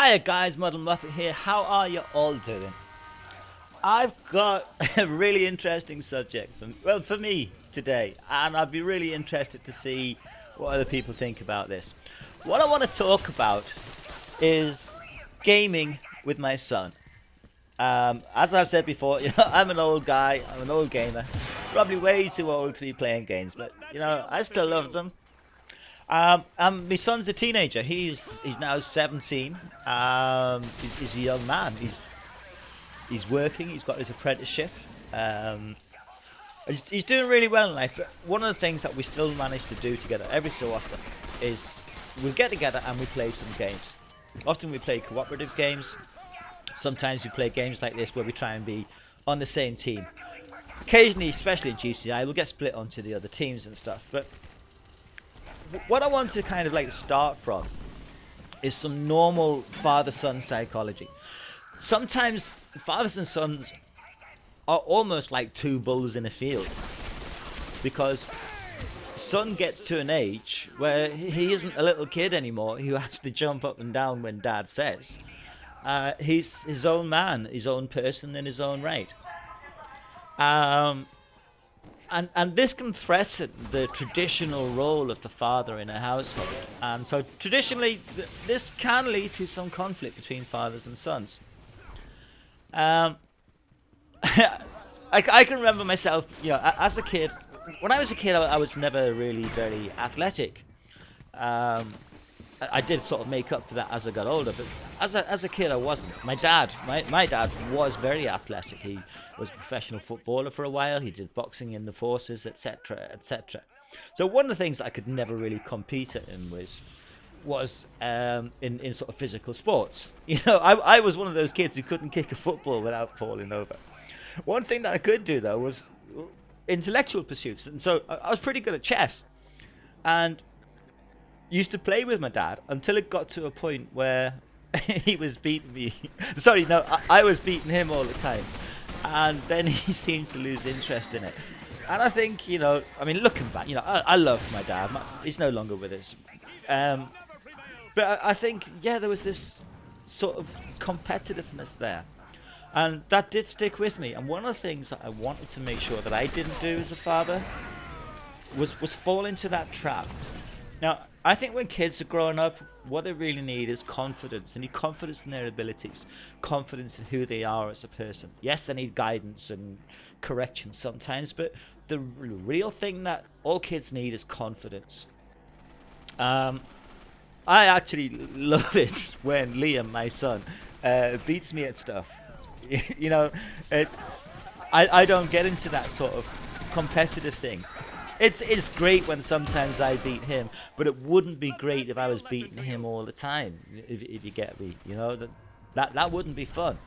Hiya guys, muddledmuppet here. How are you all doing? I've got a really interesting subject, for me today, and I'd be really interested to see what other people think about this. What I want to talk about is gaming with my son. As I've said before, I'm an old guy, I'm an old gamer, probably way too old to be playing games, but I still love them. My son's a teenager. He's now 17. He's a young man. He's working. He's got his apprenticeship. Um, he's doing really well in life. But one of the things that we still manage to do together every so often is we get together and we play some games. Often we play cooperative games. Sometimes we play games like this where we try and be on the same team. Occasionally, especially in GCI, we'll get split onto the other teams and stuff. But what I want to kind of like start from is some normal father-son psychology. Sometimes fathers and sons are almost like two bulls in a field, because son gets to an age where he isn't a little kid anymore who has to jump up and down when dad says. He's his own man, his own person in his own right. And this can threaten the traditional role of the father in a household. And so traditionally, this can lead to some conflict between fathers and sons. I can remember myself, as a kid. When I was a kid, I was never really very athletic. I did sort of make up for that as I got older, but as a kid I wasn't. My dad was very athletic. He was a professional footballer for a while. He did boxing in the forces, etc., etc. So one of the things that I could never really compete in was in sort of physical sports. I was one of those kids who couldn't kick a football without falling over. One thing that I could do though was intellectual pursuits, and so I was pretty good at chess, and used to play with my dad until it got to a point where he was beating me. Sorry, no, I was beating him all the time, and then he seemed to lose interest in it. And I think, I mean, looking back, I love my dad. He's no longer with us, but I think, yeah, there was this sort of competitiveness there, and that did stick with me. And one of the things that I wanted to make sure that I didn't do as a father was fall into that trap. Now, I think when kids are growing up, what they really need is confidence. They need confidence in their abilities, confidence in who they are as a person. Yes, they need guidance and correction sometimes, but the real thing that all kids need is confidence. I actually love it when Liam, my son, beats me at stuff. I don't get into that sort of competitive thing. It's great when sometimes I beat him, but it wouldn't be great if I was beating him all the time. If you get me, that wouldn't be fun.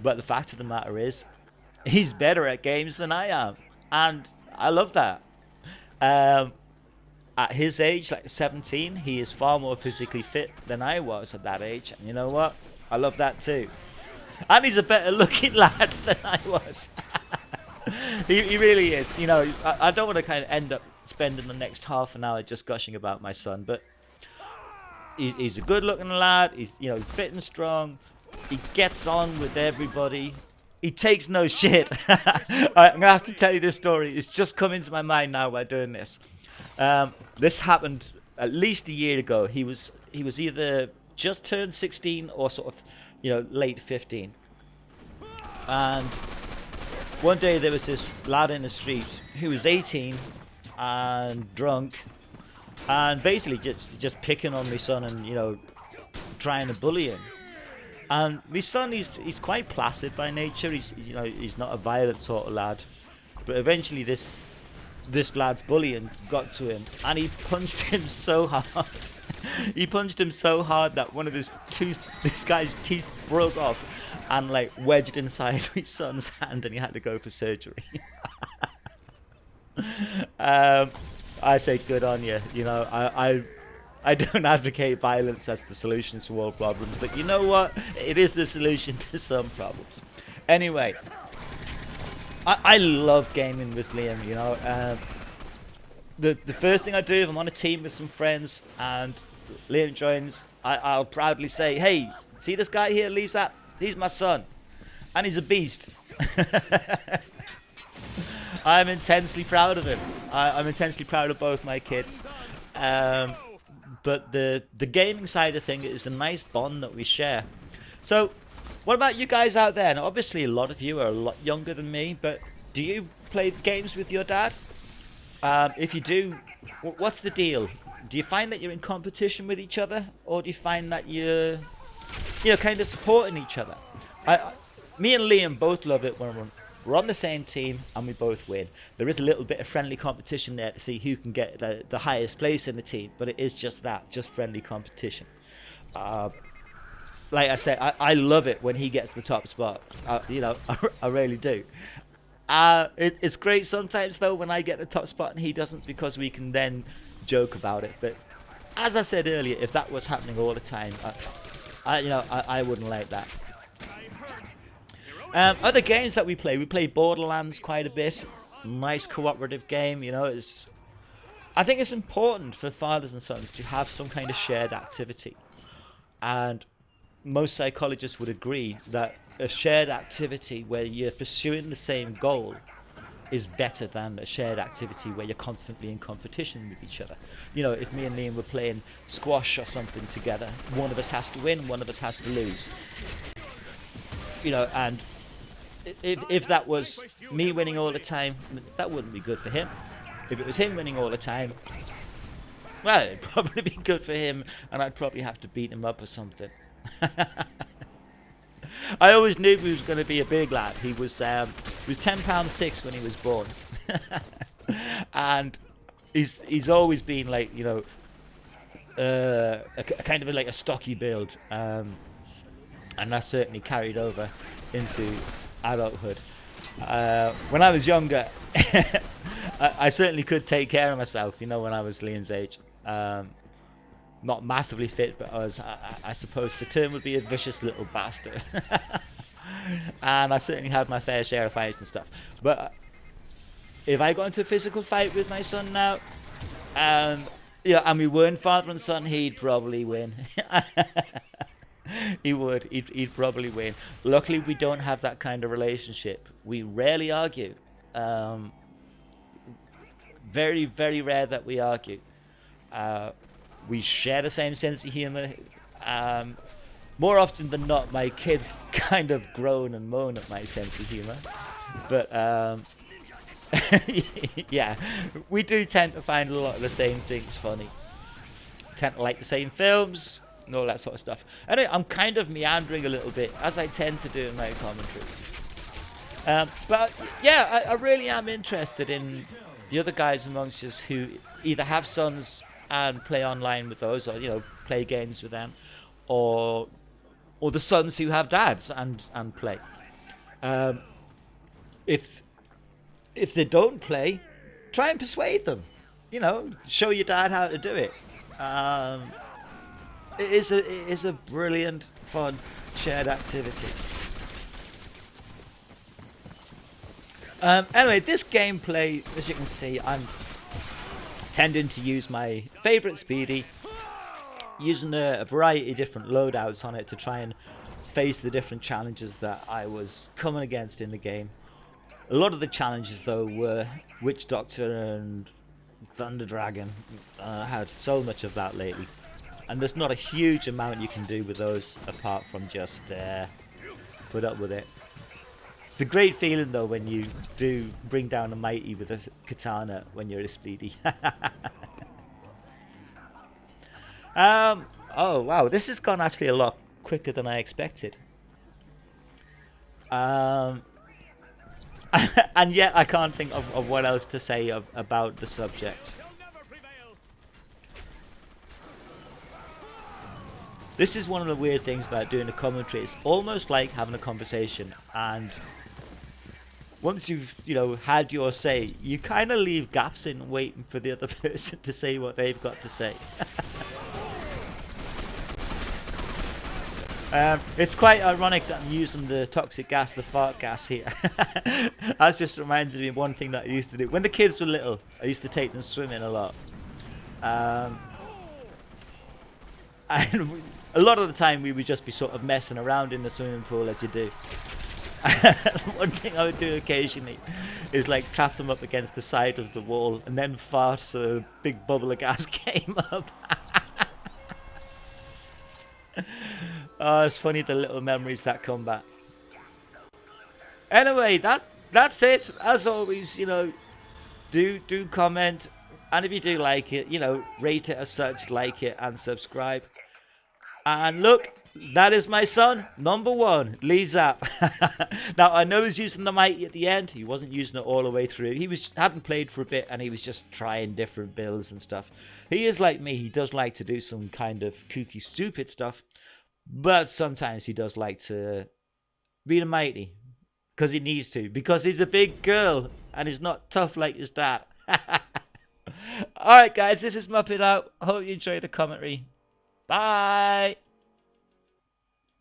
But the fact of the matter is, he's better at games than I am, and I love that. At his age, like 17, he is far more physically fit than I was at that age, and you know what? I love that too. And he's a better looking lad than I was. He really is. I don't want to kind of end up spending the next half an hour just gushing about my son, but he's a good looking lad. He's fit and strong. He gets on with everybody. He takes no shit. I'm gonna have to tell you this story. It's just come into my mind now while doing this. This happened at least a year ago. He was either just turned 16 or sort of late 15, and one day there was this lad in the street who was 18 and drunk, and basically just picking on my son and trying to bully him. And my son, he's quite placid by nature. He's not a violent sort of lad, but eventually this lad's bullying got to him, and he punched him so hard. He punched him so hard that one of this guy's teeth broke off and like wedged inside his son's hand, and he had to go for surgery. I say good on you. I don't advocate violence as the solution to all problems, but you know what? It is the solution to some problems. Anyway, I love gaming with Liam. The first thing I do if I'm on a team with some friends and Liam joins, I'll proudly say, hey, see this guy here, Lisa? He's my son. And he's a beast. I'm intensely proud of him. I'm intensely proud of both my kids. But the gaming side of things is a nice bond that we share. So, what about you guys out there? Now, obviously, a lot of you are a lot younger than me, but do you play games with your dad? If you do, what's the deal? Do you find that you're in competition with each other, or do you find that you're, kind of supporting each other? Me and Liam both love it when we're on the same team and we both win. There is a little bit of friendly competition there to see who can get the highest place in the team, but it is just that, just friendly competition. Like I said, I love it when he gets the top spot. I really do. It's great sometimes though when I get the top spot and he doesn't, because we can then joke about it. But as I said earlier, if that was happening all the time, I wouldn't like that. Other games that we play Borderlands quite a bit. Nice cooperative game, I think it's important for fathers and sons to have some kind of shared activity. And most psychologists would agree that a shared activity where you're pursuing the same goal is better than a shared activity where you're constantly in competition with each other. If me and Liam were playing squash or something together, one of us has to win, one of us has to lose. And if that was me winning all the time, that wouldn't be good for him. If it was him winning all the time, well, it'd probably be good for him, and I'd probably have to beat him up or something. I always knew he was going to be a big lad. He was £10.6 when he was born, and he's always been like a kind of like a stocky build, and that certainly carried over into adulthood. When I was younger, I certainly could take care of myself. When I was Liam's age. Not massively fit, but I suppose the term would be a vicious little bastard. And I certainly had my fair share of fights and stuff. But if I got into a physical fight with my son now, and we weren't father and son, he'd probably win. He would. He'd probably win. Luckily, we don't have that kind of relationship. We rarely argue. Very, very rare that we argue. We share the same sense of humor. More often than not, my kids kind of groan and moan at my sense of humor. But yeah, we do tend to find a lot of the same things funny. Tend to like the same films and all that sort of stuff. Anyway, I'm kind of meandering a little bit, as I tend to do in my commentaries. But yeah, I really am interested in the other guys amongst us who either have sons and play online with those, or play games with them, or the sons who have dads and play. If they don't play, try and persuade them. Show your dad how to do it. It is a brilliant, fun, shared activity. Anyway, this gameplay, as you can see, I'm tending to use my favourite Speedy, using a variety of different loadouts on it to try and face the different challenges that I was coming against in the game. A lot of the challenges though were Witch Doctor and Thunder Dragon. I had so much of that lately, and there's not a huge amount you can do with those apart from just put up with it. It's a great feeling though when you do bring down a mighty with a katana when you're a Speedy. Oh wow, this has gone actually a lot quicker than I expected. And yet I can't think of what else to say about the subject. This is one of the weird things about doing a commentary. It's almost like having a conversation, and once you've had your say, you kind of leave gaps in waiting for the other person to say what they've got to say. It's quite ironic that I'm using the toxic gas, the fart gas here. That's just reminded me of one thing that I used to do when the kids were little. I used to take them swimming a lot. And a lot of the time we would just be sort of messing around in the swimming pool as you do. One thing I would do occasionally is like trap them up against the side of the wall and then fart so a big bubble of gas came up. Oh, it's funny the little memories that come back. Anyway, that's it. As always, you know, do comment, and if you do like it, you know, rate it as such, like it, and subscribe. And look, that is my son, number one, Lee Zapp. Now I know he's using the mic at the end. He wasn't using it all the way through. He hadn't played for a bit, and he was just trying different builds and stuff. He is like me. He does like to do some kind of kooky, stupid stuff, but sometimes he does like to be the mighty. Because he needs to. Because he's a big girl. And he's not tough like his dad. Alright guys, this is Muppet out. Hope you enjoyed the commentary. Bye!